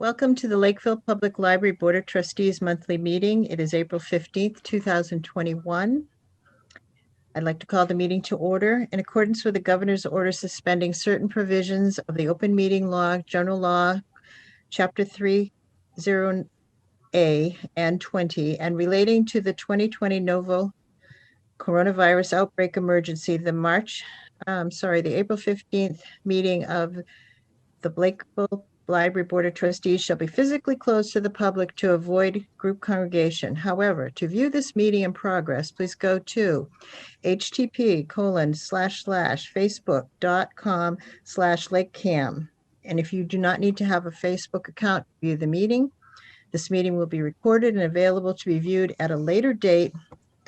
Welcome to the Lakeville Public Library Board of Trustees monthly meeting. It is April 15th, 2021. I'd like to call the meeting to order. In accordance with the governor's order suspending certain provisions of the open meeting law, general law, chapter 30A and 20, and relating to the 2020 novel coronavirus outbreak emergency, the April 15th meeting of the Lakeville Library Board of Trustees shall be physically closed to the public to avoid group congregation. However, to view this meeting in progress, please go to http://facebook.com/LakeCAM. And if you do not need to have a Facebook account to view the meeting, this meeting will be recorded and available to be viewed at a later date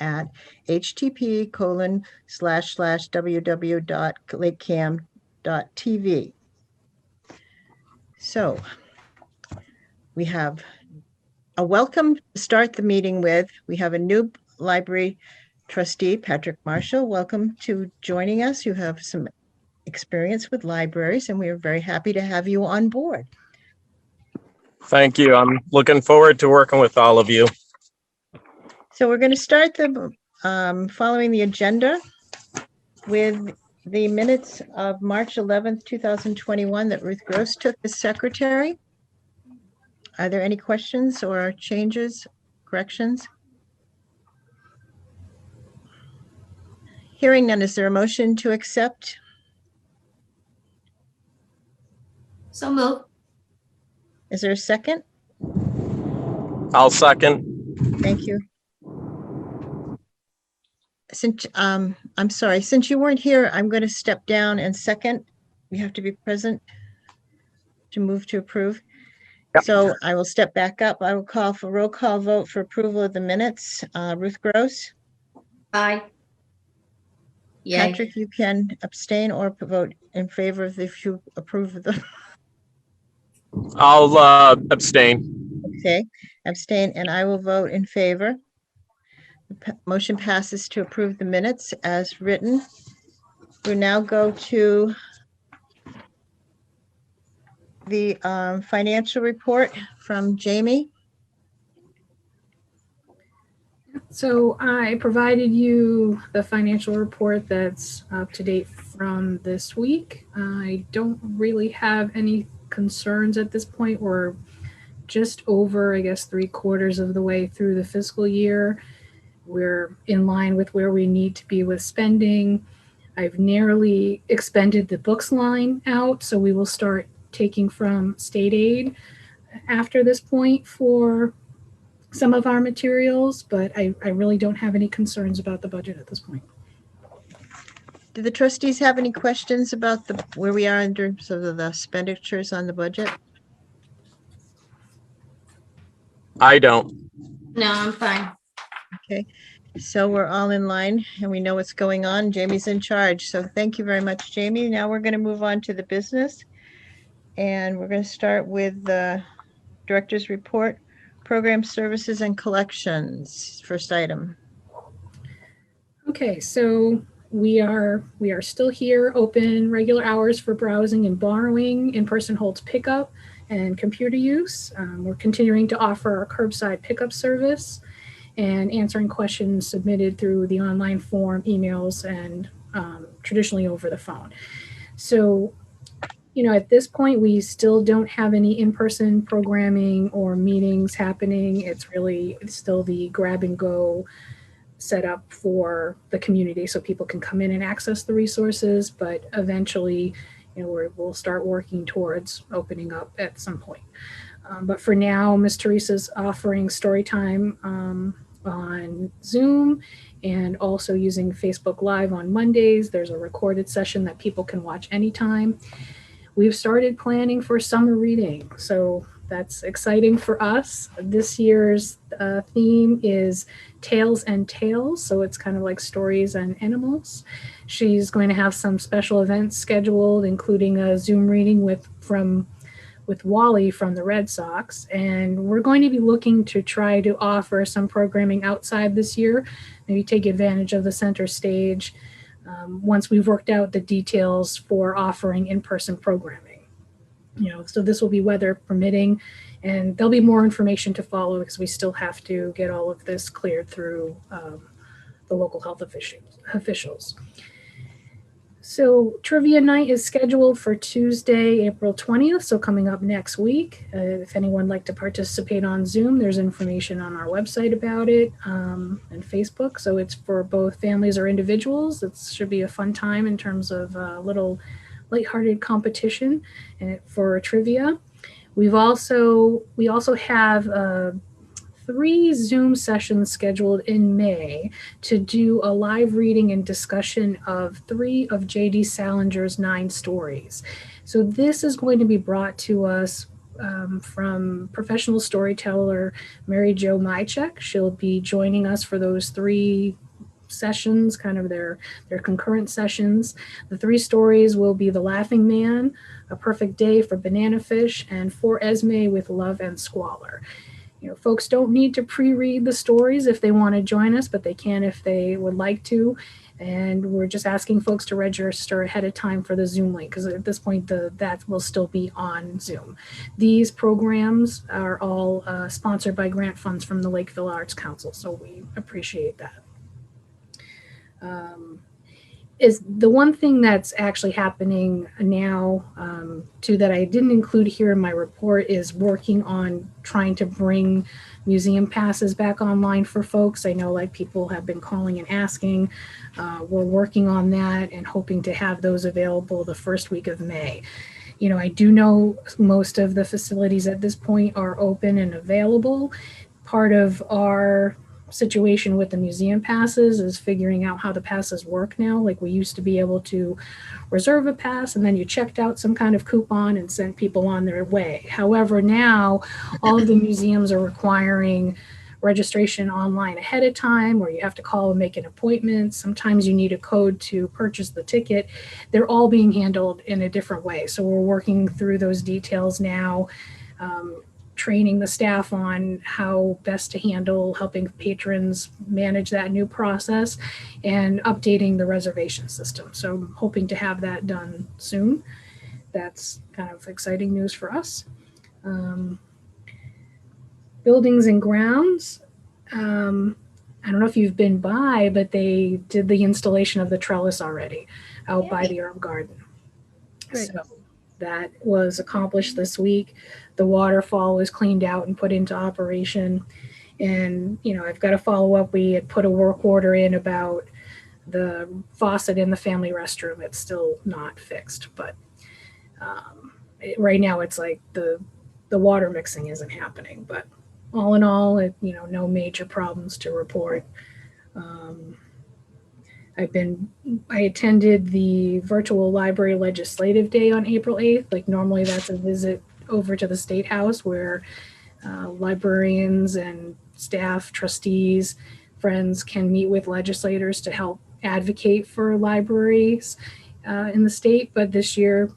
at http://www.lakecam.tv. So we have a welcome to start the meeting with. We have a new library trustee, Patrick Marshall. Welcome to joining us. You have some experience with libraries, and we are very happy to have you on board. Thank you. I'm looking forward to working with all of you. So we're going to start the following the agenda with the minutes of March 11th, 2021 that Ruth Gross took as secretary. Are there any questions or changes, corrections? Hearing none, is there a motion to accept? So moved. Is there a second? I'll second. Thank you. Since I'm sorry, since you weren't here, I'm going to step down and second. You have to be present to move to approve. Yep. So I will step back up. I will call for roll call vote for approval of the minutes. Ruth Gross. Aye. Yay. Patrick, you can abstain or vote in favor of if you approve of them. I'll abstain. Okay, abstain, and I will vote in favor. The motion passes to approve the minutes as written. We now go to the financial report from Jamie. So I provided you the financial report that's up to date from this week. I don't really have any concerns at this point. We're just over, I guess, 3/4 of the way through the fiscal year. We're in line with where we need to be with spending. I've nearly expended the books line out, so we will start taking from state aid after this point for some of our materials, but I really don't have any concerns about the budget at this point. Do the trustees have any questions about where we are in terms of the expenditures on the budget? I don't. No, I'm fine. Okay, so we're all in line and we know what's going on. Jamie's in charge. So thank you very much, Jamie. Now we're going to move on to the business. And we're going to start with the director's report, program services and collections. First item. Okay, so we are still here, open regular hours for browsing and borrowing, in-person holds pickup and computer use. We're continuing to offer our curbside pickup service and answering questions submitted through the online form, emails, and traditionally over the phone. So, at this point, we still don't have any in-person programming or meetings happening. It's still the grab and go set up for the community so people can come in and access the resources, but eventually, we'll start working towards opening up at some point. But for now, Ms. Teresa's offering story time on Zoom and also using Facebook Live on Mondays. There's a recorded session that people can watch anytime. We've started planning for summer reading, so that's exciting for us. This year's theme is Tales and Tales, so it's kind of like stories and animals. She's going to have some special events scheduled, including a Zoom reading with Wally from the Red Sox, and we're going to be looking to try to offer some programming outside this year, maybe take advantage of the center stage once we've worked out the details for offering in-person programming. So this will be weather permitting, and there'll be more information to follow because we still have to get all of this cleared through the local health officials. So trivia night is scheduled for Tuesday, April 20th, so coming up next week. If anyone would like to participate on Zoom, there's information on our website about it and Facebook. So it's for both families or individuals. It should be a fun time in terms of a little lighthearted competition for trivia. We also have 3 Zoom sessions scheduled in May to do a live reading and discussion of 3 of J.D. Salinger's 9 stories. So this is going to be brought to us from professional storyteller Mary Jo Mychek. She'll be joining us for those 3 sessions, kind of their concurrent sessions. The 3 stories will be The Laughing Man, A Perfect Day for Banana Fish, and For Esme with Love and Squalor. Folks don't need to pre-read the stories if they want to join us, but they can if they would like to. And we're just asking folks to register ahead of time for the Zoom link, because at this point that will still be on Zoom. These programs are all sponsored by grant funds from the Lakeville Arts Council, so we appreciate that. Is the one thing that's actually happening now too that I didn't include here in my report is working on trying to bring museum passes back online for folks. I know people have been calling and asking. We're working on that and hoping to have those available the first week of May. I do know most of the facilities at this point are open and available. Part of our situation with the museum passes is figuring out how the passes work now. We used to be able to reserve a pass and then you checked out some kind of coupon and sent people on their way. However, now all of the museums are requiring registration online ahead of time, or you have to call and make an appointment. Sometimes you need a code to purchase the ticket. They're all being handled in a different way. So we're working through those details now. Training the staff on how best to handle helping patrons manage that new process and updating the reservation system. So I'm hoping to have that done soon. That's kind of exciting news for us. Buildings and grounds. I don't know if you've been by, but they did the installation of the trellis already out by the herb garden. Great. So that was accomplished this week. The waterfall was cleaned out and put into operation. And, I've got to follow up. We had put a work order in about the faucet in the family restroom. It's still not fixed, but right now it's the water mixing isn't happening. But all in all, no major problems to report. I attended the virtual library legislative day on April 8th. Normally that's a visit over to the State House where librarians and staff, trustees, friends can meet with legislators to help advocate for libraries in the state. But this year,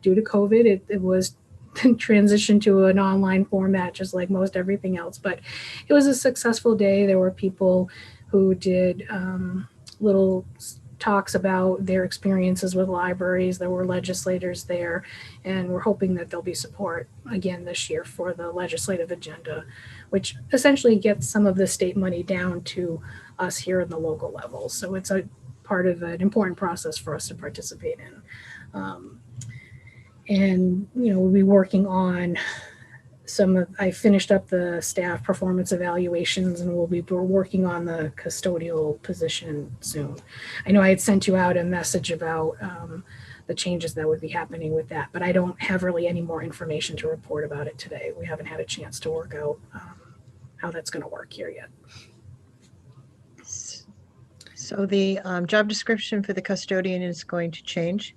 due to COVID, it was transitioned to an online format, just like most everything else. But it was a successful day. There were people who did little talks about their experiences with libraries. There were legislators there, and we're hoping that there'll be support again this year for the legislative agenda, which essentially gets some of the state money down to us here in the local level. So it's a part of an important process for us to participate in. And, we'll be working on I finished up the staff performance evaluations, and we'll be working on the custodial position soon. I know I had sent you out a message about the changes that would be happening with that, but I don't have really any more information to report about it today. We haven't had a chance to work out how that's going to work here yet. So the job description for the custodian is going to change?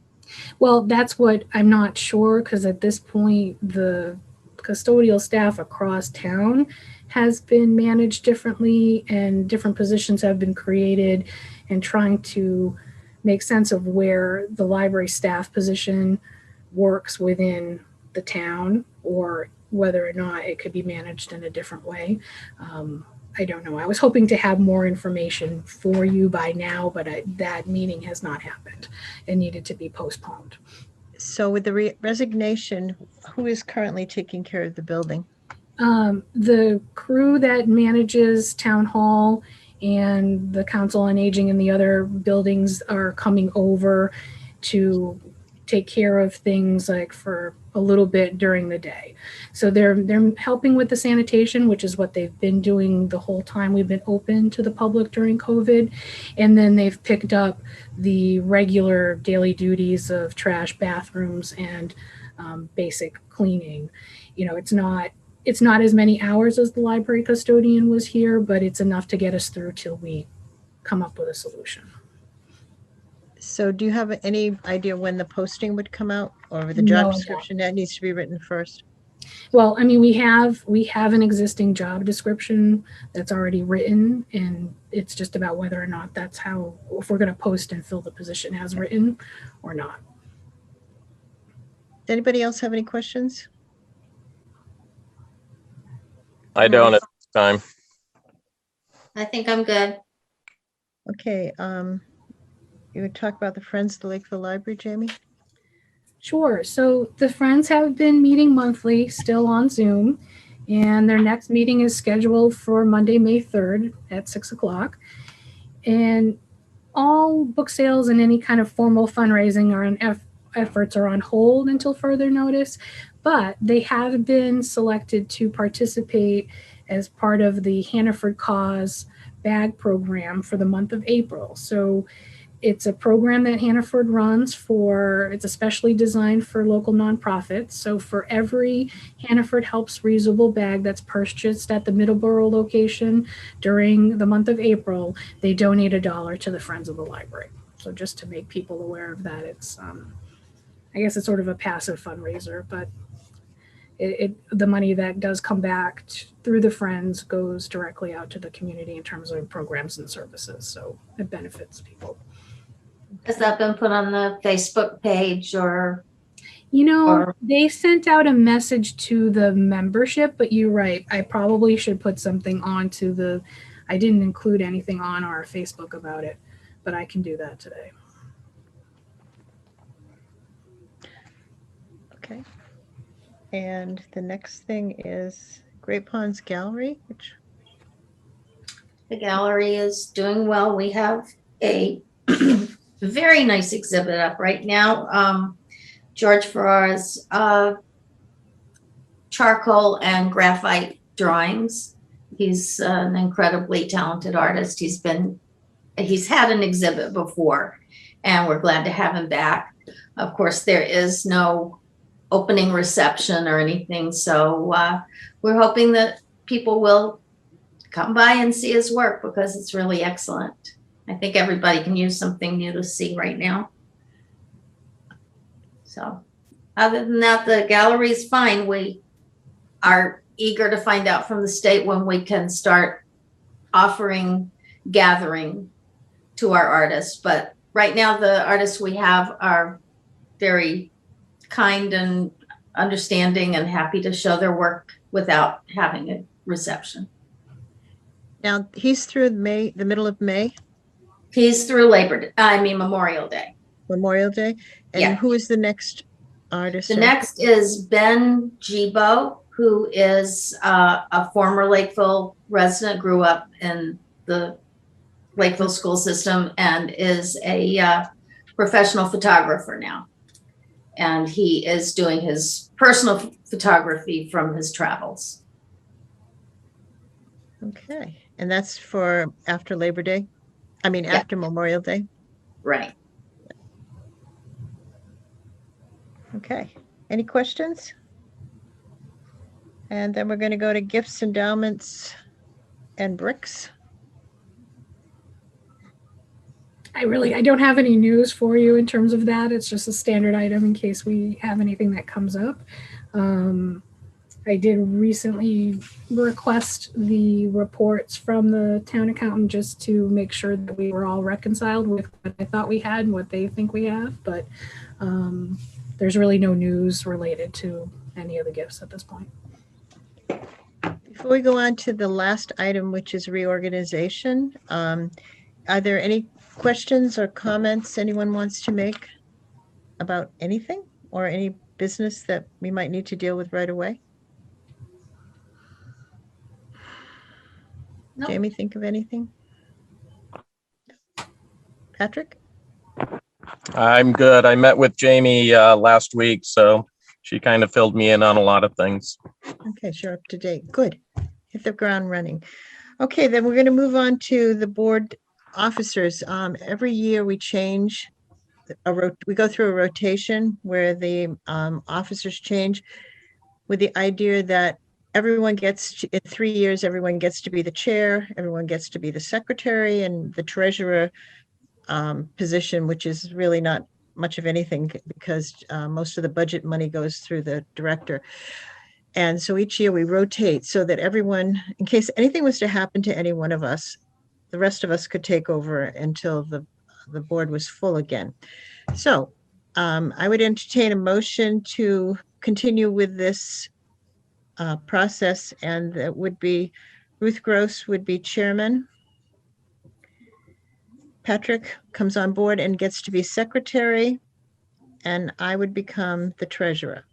Well, that's what I'm not sure, because at this point, the custodial staff across town has been managed differently and different positions have been created, and trying to make sense of where the library staff position works within the town or whether or not it could be managed in a different way. I don't know. I was hoping to have more information for you by now, but that meeting has not happened and needed to be postponed. So with the resignation, who is currently taking care of the building? The crew that manages town hall and the council on aging and the other buildings are coming over to take care of things like for a little bit during the day. So they're helping with the sanitation, which is what they've been doing the whole time we've been open to the public during COVID. And then they've picked up the regular daily duties of trash, bathrooms, and basic cleaning. You know, it's not as many hours as the library custodian was here, but it's enough to get us through till we come up with a solution. So do you have any idea when the posting would come out, or the No, I job don't. description that needs to be written first? Well, I mean, we have an existing job description that's already written, and it's just about whether or not that's how, if we're going to post and fill the position as written or not. Does anybody else have any questions? I don't at this time. I think I'm good. Okay, you would talk about the Friends of the Lakeville Library, Jamie? Sure. So the Friends have been meeting monthly, still on Zoom, and their next meeting is scheduled for Monday, May 3rd at 6 o'clock. And all book sales and any kind of formal fundraising efforts are on hold until further notice, but they have been selected to participate as part of the Hannaford Cause bag program for the month of April. So it's a program that Hannaford runs it's especially designed for local nonprofits. So for every Hannaford Helps reusable bag that's purchased at the Middleborough location during the month of April, they donate $1 to the Friends of the Library. So just to make people aware of that, it's, I guess it's sort of a passive fundraiser, but the money that does come back through the Friends goes directly out to the community in terms of programs and services. So it benefits people. Has that been put on the Facebook page or? You know, Or- they sent out a message to the membership, but you're right. I probably should put something on to I didn't include anything on our Facebook about it, but I can do that today. Okay. And the next thing is Great Ponds Gallery, which, The gallery is doing well. We have a very nice exhibit up right now. George Farrar's charcoal and graphite drawings. He's an incredibly talented artist. He's had an exhibit before, and we're glad to have him back. Of course, there is no opening reception or anything, so we're hoping that people will come by and see his work because it's really excellent. I think everybody can use something new to see right now. So other than that, the gallery is fine. We are eager to find out from the state when we can start offering gathering to our artists. But right now, the artists we have are very kind and understanding and happy to show their work without having a reception. now he's through the middle of May, He's through Memorial Day. Memorial Day. And Yeah. who is the next artist? The next is Ben Gibo, who is a former Lakeville resident, grew up in the Lakeville school system, and is a professional photographer now. And he is doing his personal photography from his travels. Okay. And that's for after Labor Day? Yeah. After Memorial Day? Right. Okay. Any questions? And then we're going to go to gifts, endowments, and bricks. I don't have any news for you in terms of that. It's just a standard item in case we have anything that comes up. I did recently request the reports from the town accountant just to make sure that we were all reconciled with what I thought we had and what they think we have. But there's really no news related to any of the gifts at this point. Before we go on to the last item, which is reorganization, are there any questions or comments anyone wants to make about anything? or any business that we might need to deal with right away? Nope. Jamie, think of anything? Patrick? I'm good. I met with Jamie last week, so she kind of filled me in on a lot of things. Okay, sure, up to date. Good. Hit the ground running. Okay, then we're going to move on to the board officers. Every year we change we go through a rotation where the officers change with the idea that everyone gets in 3 years, everyone gets to be the chair, everyone gets to be the secretary, and the treasurer position, which is really not much of anything because most of the budget money goes through the director. And so each year we rotate so that everyone, in case anything was to happen to any one of us, the rest of us could take over until the board was full again. So I would entertain a motion to continue with this process, and that would be Ruth Gross would be chairman. Patrick comes on board and gets to be secretary, and I would become the treasurer.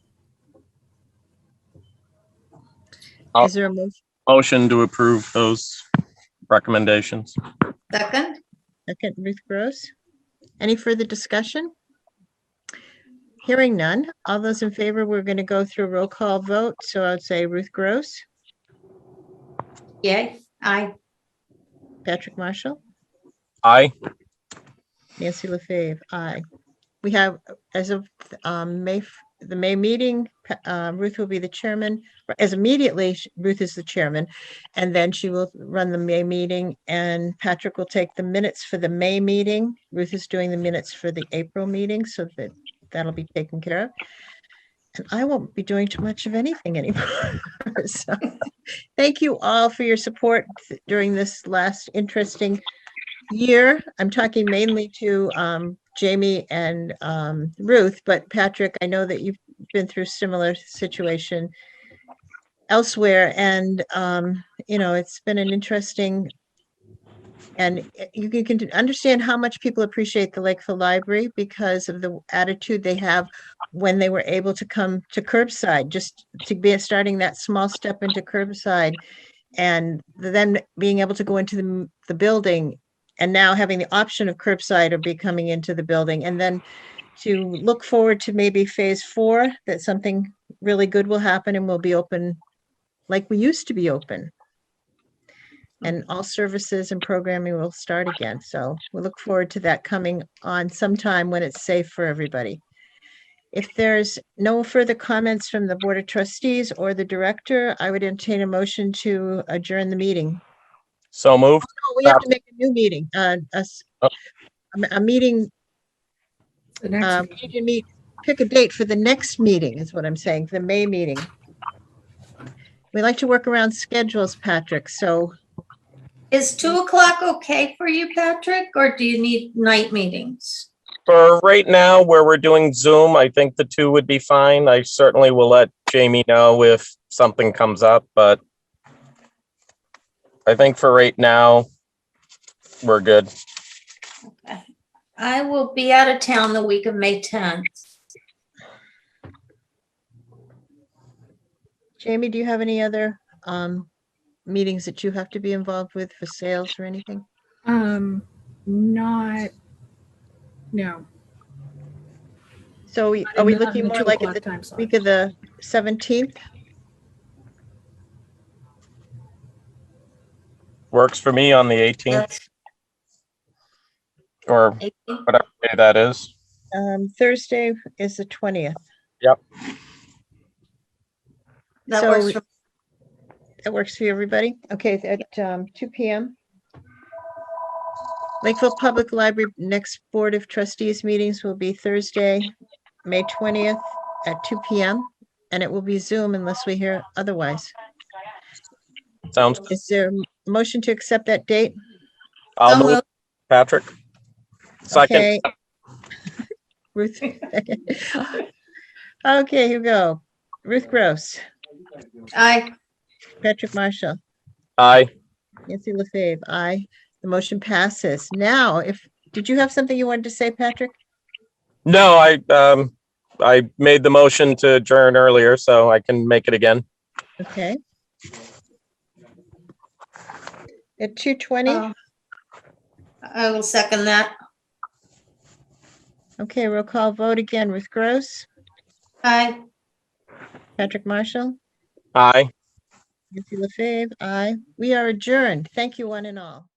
Is there a motion? Motion to approve those recommendations. Second? Second, Ruth Gross. Any further discussion? Hearing none. All those in favor, we're going to go through a roll call vote. So I would say Ruth Gross, Yay. Aye. Patrick Marshall, Aye. Nancy LaFave, aye. We have, as of the May meeting, Ruth will be the chairman. As immediately, Ruth is the chairman, and then she will run the May meeting, and Patrick will take the minutes for the May meeting. Ruth is doing the minutes for the April meeting, so that'll be taken care of. And I won't be doing too much of anything anymore. So thank you all for your support during this last interesting year. I'm talking mainly to Jamie and Ruth, but Patrick, I know that you've been through similar situation elsewhere, and it's been an interesting, and you can understand how much people appreciate the Lakeville Library because of the attitude they have when they were able to come to curbside, just to be starting that small step into curbside, and then being able to go into the building, and now having the option of curbside or be coming into the building, and then to look forward to maybe phase 4, that something really good will happen and we'll be open like we used to be open. And all services and programming will start again. So we look forward to that coming on sometime when it's safe for everybody. If there's no further comments from the Board of Trustees or the director, I would entertain a motion to adjourn the meeting. So moved. Oh, we have to make a new meeting, a meeting. The next We need to meet, pick a date for the next meeting is what I'm saying, the May meeting. We like to work around schedules, Patrick, so Is 2:00 okay for you, Patrick, or do you need night meetings? For right now, where we're doing Zoom, I think the 2 would be fine. I certainly will let Jamie know if something comes up, but I think for right now, we're good. Okay. I will be out of town the week of May 10th. Jamie, do you have any other meetings that you have to be involved with for sales or anything? No. So are we looking more like at the time slot. week of the 17th? Works for me on the 18th That's or 18th. whatever day that is. Thursday is the 20th. Yep. That So works for that works for everybody? Okay, at 2 p.m. Lakeville Public Library next Board of Trustees meetings will be Thursday, May 20th at 2 p.m. And it will be Zoom unless we hear otherwise. Sounds good. Is there a motion to accept that date? I'll So move, moved. Patrick. Second. Okay. Ruth. Okay, here we go. Ruth Gross, Aye. Patrick Marshall, Aye. Nancy LaFave, aye. The motion passes. Now, did you have something you wanted to say, Patrick? No, I made the motion to adjourn earlier, so I can make it again. Okay. At 2:20? I will second that. Okay, roll call vote again. Ruth Gross, Aye. Patrick Marshall, Aye. Nancy LaFave, aye. We are adjourned. Thank you, one and all.